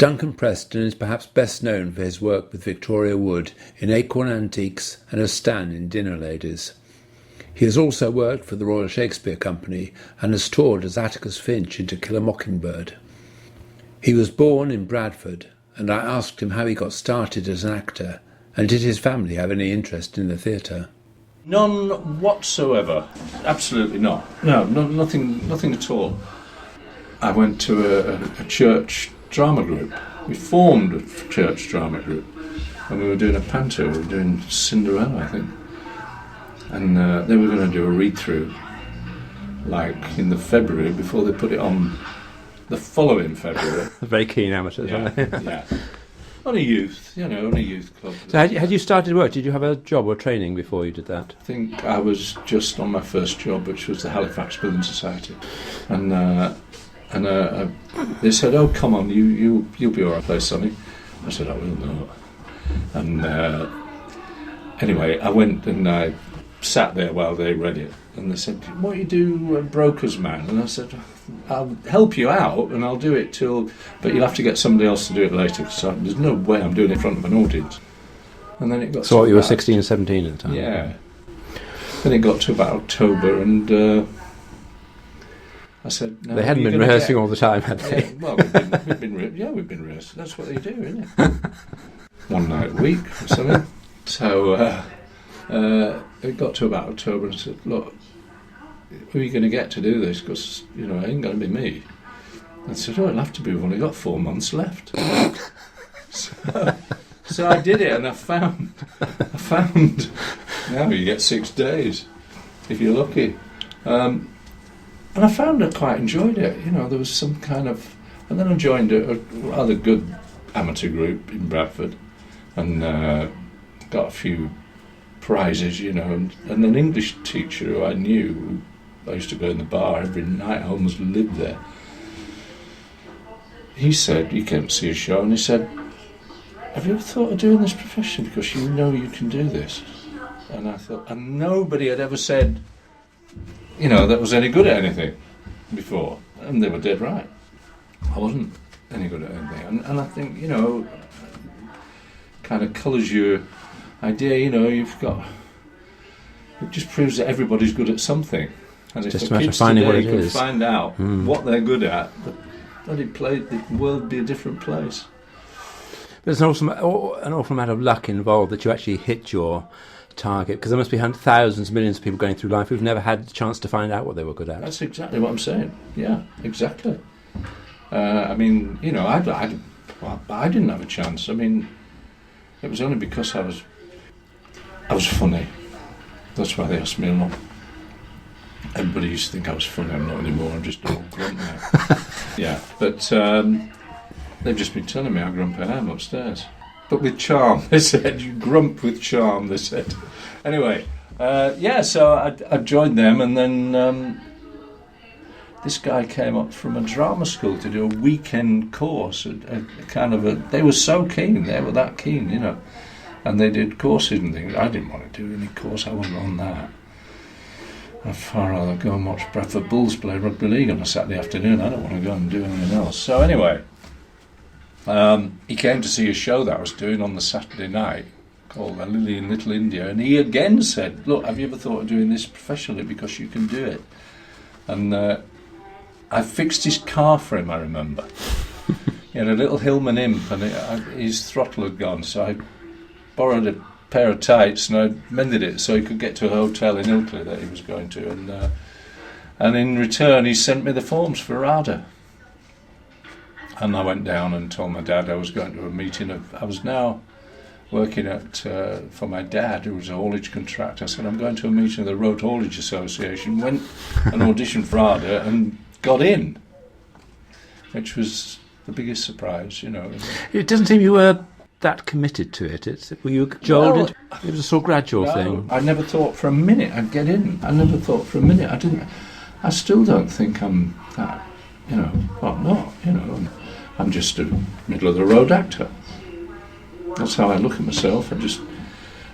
Duncan Preston is perhaps best known for his work with Victoria Wood in Acorn Antiques and as Stan in Dinner Ladies. He has also worked for the Royal Shakespeare Company and has toured as Atticus Finch in To Kill a Mockingbird. He was born in Bradford, and I asked him how he got started as an actor, and did his family have any interest in the theatre? None whatsoever. Absolutely not. No, nothing at all. I went to a church drama group. We formed a church drama group, and we were doing a panto. We were doing Cinderella, I think. And they were going to do a read-through, like in the February, before they put it on the following February. Very keen amateurs, aren't they? Yeah. On a youth club. So had you started work? Did you have a job or training before you did that? I think I was just on my first job, which was the Halifax Building Society. And they said, "Oh, come on, you'll be all right, place, Sonny." I said, "I will not." And anyway, I went and I sat there while they read it, and they said, "What you do, broker's man?" And I said, "I'll help you out, and I'll do it but you'll have to get somebody else to do it later, because there's no way I'm doing it in front of an audience." And then it got. So you were 16 and 17 at the time. Yeah. Then it got to about October, and I said, "No, they hadn't been rehearsing all the time, had they? Yeah, well, we've been rehearsing. That's what they do, isn't it? One night a week or something." So it got to about October, and I said, "Look, who are you going to get to do this? Because it ain't going to be me." I said, "Oh, it'll have to be. We've only got 4 months left." So I did it, and I found. Now you get 6 days if you're lucky. And I found I quite enjoyed it. There was some kind of... And then I joined a rather good amateur group in Bradford, and got a few prizes, and an English teacher who I knew, I used to go in the bar every night, I almost lived there. He came to see a show, and he said, "Have you ever thought of doing this profession, because you know you can do this?" And I thought, and nobody had ever said, that was any good at anything before, and they were dead right. I wasn't any good at anything, and I think, kind of colours your idea, you've got, it just proves that everybody's good at something, and if just the a matter kids of finding today what it could is. find out what they're good at, the world would be a different place. But there's an awful amount of luck involved that you actually hit your target, because there must be thousands, millions of people going through life who've never had the chance to find out what they were good at. That's exactly what I'm saying. Yeah, exactly. I mean, I didn't have a chance. I mean, it was only because I was funny. That's why they asked me a lot. Everybody used to think I was funny. I'm not anymore. I'm just all grunt now. Yeah, but they've just been telling me how grumpy I am upstairs. But with charm, they said. You grump with charm, they said. Anyway, so I joined them, and then this guy came up from a drama school to do a weekend course. They were so keen, they were that keen, and they did courses and things. I didn't want to do any course, I wasn't on that. I'd far rather go and watch Bradford Bulls play rugby league on a Saturday afternoon. I don't want to go and do anything else. So anyway, he came to see a show that I was doing on the Saturday night called A Lily in Little India, and he again said, "Look, have you ever thought of doing this professionally, because you can do it?" And I fixed his car for him, I remember. He had a little Hillman imp, and his throttle had gone, so I borrowed a pair of tights and I mended it so he could get to a hotel in Ilkley that he was going to, and in return he sent me the forms for RADA. And I went down and told my dad I was going to a meeting I was now working for my dad, who was a haulage contractor. I said, "I'm going to a meeting of the Road Haulage Association." Went and auditioned for RADA and got in, which was the biggest surprise, It doesn't seem you were that committed to it. Were you jolted? Well, it was a sort of gradual thing. I never thought for a minute I'd get in. I never thought for a minute. I still don't think I'm that, I'm not, I'm just a middle-of-the-road actor. That's how I look at myself. And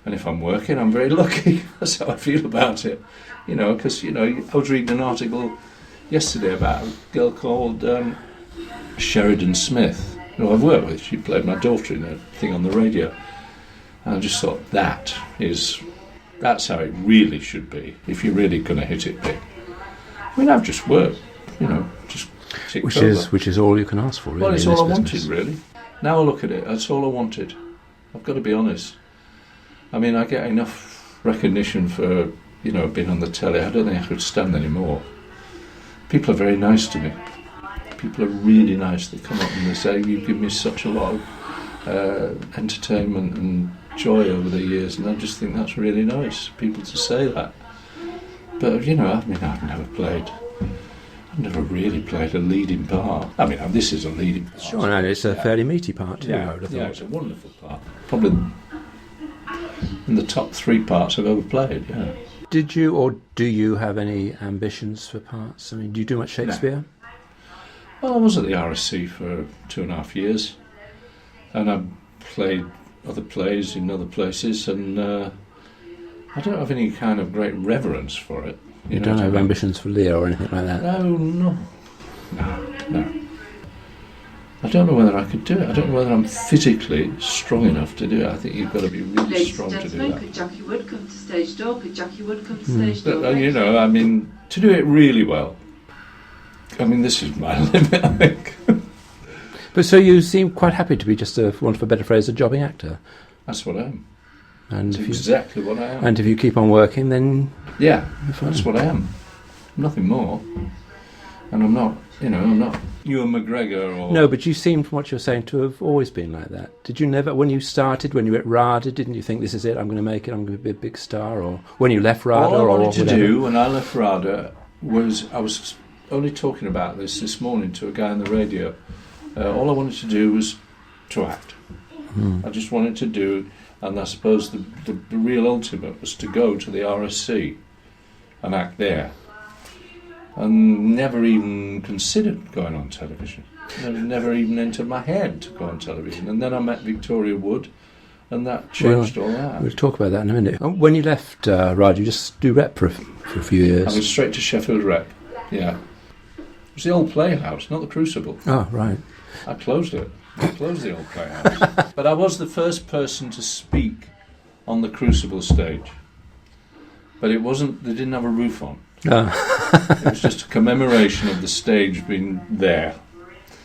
if I'm working, I'm very lucky. That's how I feel about it. Because, I was reading an article yesterday about a girl called Sheridan Smith, who I've worked with. She played my daughter in a thing on the radio. And I just thought, that's how it really should be, if you're really going to hit it big. I mean, I've just worked, just ticked over. Which is all you can ask for, really. Well, it's in all I this wanted, business. really. Now I look at it, that's all I wanted. I've got to be honest. I mean, I get enough recognition for, being on the telly. I don't think I could stand anymore. People are very nice to me. People are really nice. They come up and they say, "You give me such a lot of entertainment and joy over the years," and I just think that's really nice, people to say that. But I've never really played a leading part. I mean, this is a leading part. Sure, and it's a fairly meaty part too, I would have thought. It's a wonderful part. Probably in the top 3 parts I've ever played, yeah. Did you or do you have any ambitions for parts? I mean, do you do much Shakespeare? No. Well, I was at the RSC for 2.5 years, and I played other plays in other places, and I don't have any kind of great reverence for it. You don't have ambitions for Lear or anything like that? No. I don't know whether I could do it. I don't know whether I'm physically strong enough to do it. I think you've got to be really strong to do that. Could Jackie Wood come to stage door? Could Jackie Wood come to stage door? But, I mean, to do it really well, I mean, this is my limit, I think. But so you seem quite happy to be just, for want of a better phrase, a jobbing actor. That's what I am. And That's exactly what I am. And if you keep on working, then yeah, that's what I am. Nothing more. And I'm not Ewan McGregor or... No, but you seem, from what you're saying, to have always been like that. Did you never, when you started, when you were at RADA, didn't you think, this is it, I'm going to make it, I'm going to be a big star? Or when you left RADA? All I wanted to whatever? do when I left RADA was, I was only talking about this morning to a guy on the radio. All I wanted to do was to act. I just wanted to do, and I suppose the real ultimate was to go to the RSC and act there. And never even considered going on television. Never even entered my head to go on television. And then I met Victoria Wood, and that changed all that. We'll talk about that in a minute. When you left RADA, you just do rep for a few years? I went straight to Sheffield Rep, yeah. It was the old Playhouse, not the Crucible. Oh, right. I closed it. I closed the old Playhouse. But I was the first person to speak on the Crucible stage. But it wasn't, they didn't have a roof on. It was just a commemoration of the stage being there.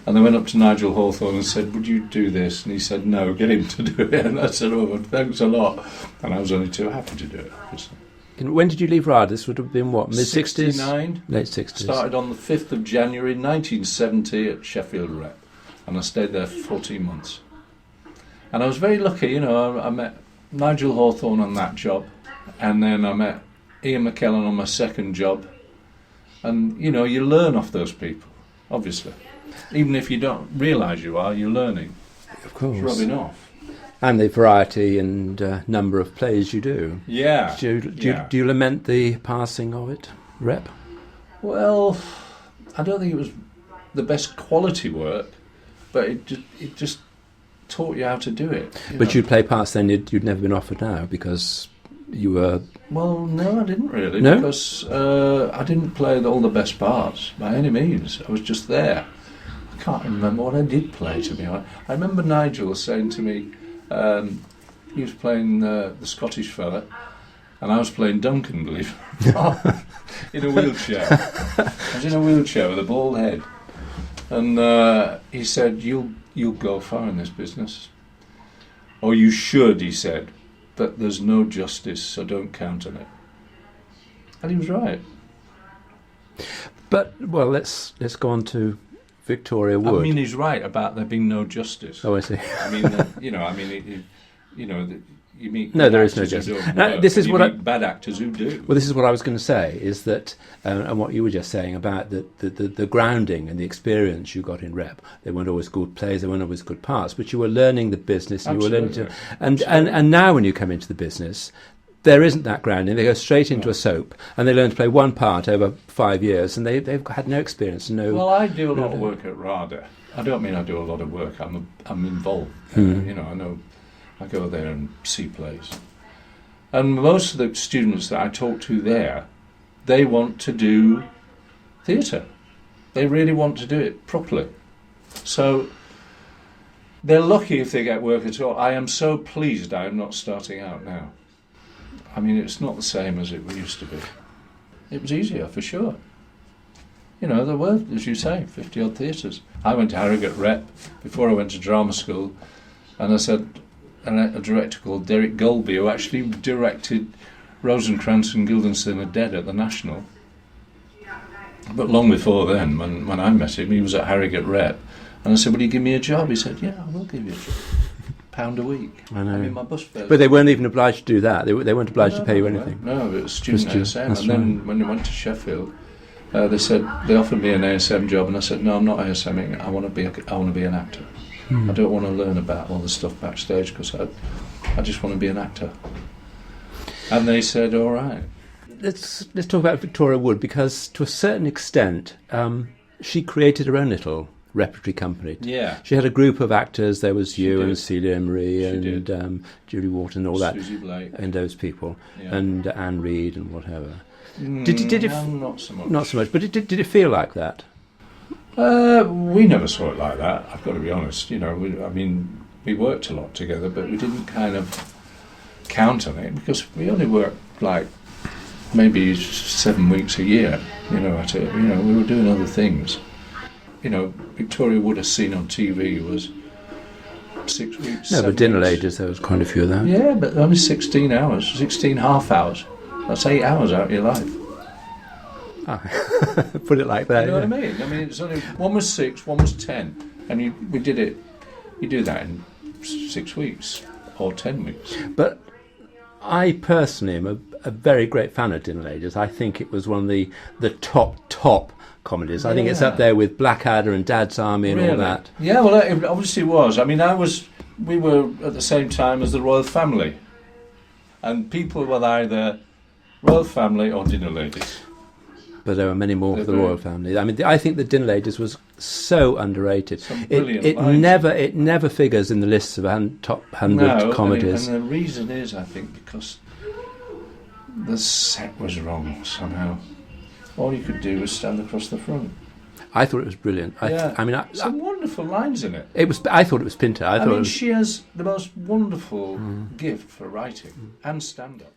And they went up to Nigel Hawthorne and said, "Would you do this?" And he said, "No, get him to do it." And I said, "Oh, thanks a lot." And I was only too happy to do it, obviously. When did you leave RADA? This would have been what, mid-60s? 69. Late 60s. Started on the 5th of January 1970 at Sheffield Rep. And I stayed there for 14 months. And I was very lucky, I met Nigel Hawthorne on that job. And then I met Ian McKellen on my second job. And, you learn off those people, obviously. Even if you don't realise you're learning. Of course. It's rubbing off. And the variety and number of plays you do. Yeah. Do you lament the passing of it, Rep? Well, I don't think it was the best quality work, but it just taught you how to do it. But you'd play parts then you'd never been offered now because you were... Well, no, I didn't really. No? Because I didn't play all the best parts, by any means. I was just there. I can't remember what I did play, to be honest. I remember Nigel saying to me, he was playing the Scottish fella, and I was playing Duncan, believe it or not, in a wheelchair. I was in a wheelchair with a bald head. And he said, you'll go far in this business. Or you should, he said, but there's no justice, so don't count on it. And he was right. But, well, let's go on to Victoria Wood. I mean, he's right about there being no justice. Oh, I see. I mean, you meet no, there is no actors who justice. don't Now, work, this is and what you meet bad actors who do. Well, this is what I was going to say, is that, and what you were just saying about the grounding and the experience you got in Rep. They weren't always good plays, they weren't always good parts, but you were learning the business, and Absolutely. you were learning to... And now when you come into the business, there isn't that grounding. They go straight into a soap, and they learn to play one part over 5 years, and they've had no experience, no... Well, I do a lot of work at RADA. I don't mean I do a lot of work. I'm involved. I know. I go there and see plays. And most of the students that I talk to there, they want to do theatre. They really want to do it properly. So They're lucky if they get work at all. I am so pleased I am not starting out now. I mean, it's not the same as it used to be. It was easier, for sure. You know, there were, as you say, 50-odd theatres. I went to Harrogate Rep before I went to drama school, and I said, a director called Derek Golby, who actually directed Rosencrantz and Guildenstern Are Dead at the National. But long before then, when I met him, he was at Harrogate Rep, and I said, will you give me a job? He said, yeah, I will give you a job. £1 a week. I know. I mean, my bus fare. But they weren't even obliged to do that. They weren't obliged to pay you anything. No, it was student ASM. That's And then when I went to Sheffield, they said they offered me an ASM job, and I said, no, I'm not ASMing. I want to be an actor. I don't want to learn about all the stuff backstage, because I just want to be an actor. And they said, all right. Let's talk about Victoria Wood, because to a certain extent, she created her own little repertory company. Yeah. She had a group of actors. There was you did. and Celia Emery and Julie Wharton and all that. Susie Blake. And those people. Yeah. And Anne Reid and whatever. Did it? Not so much. Not so much. But did it feel like that? We never saw it like that, I've got to be honest. You know, we worked a lot together, but we didn't kind of count on it, because we only worked like maybe 7 weeks a year, you know, we were doing other things. You know, Victoria Wood, as seen on TV, was 6 weeks. No, but dinner ladies, there was quite a few of that. Yeah, but only 16 hours, 16 half hours. That's 8 hours out of your life. Put it like that. You know what I mean? I mean, it's only one was 6, one was 10, and we did it. You do that in 6 weeks or 10 weeks. But I personally am a very great fan of Dinner Ladies. I think it was one of the top comedies. I think it's up there with Blackadder and Dad's Army and all that. Yeah, well, it obviously was. I mean, we were at the same time as the Royal Family, and people were either Royal Family or Dinner Ladies. But there were many more for the Royal Family. I mean, I think the Dinner Ladies was so underrated. It never figures in the lists of top 100 comedies. And the reason is, I think, because the set was wrong somehow. All you could do was stand across the front. I thought it was brilliant. Some wonderful lines in it. I thought it was Pinter. I mean, she has the most wonderful gift for writing and stand-up.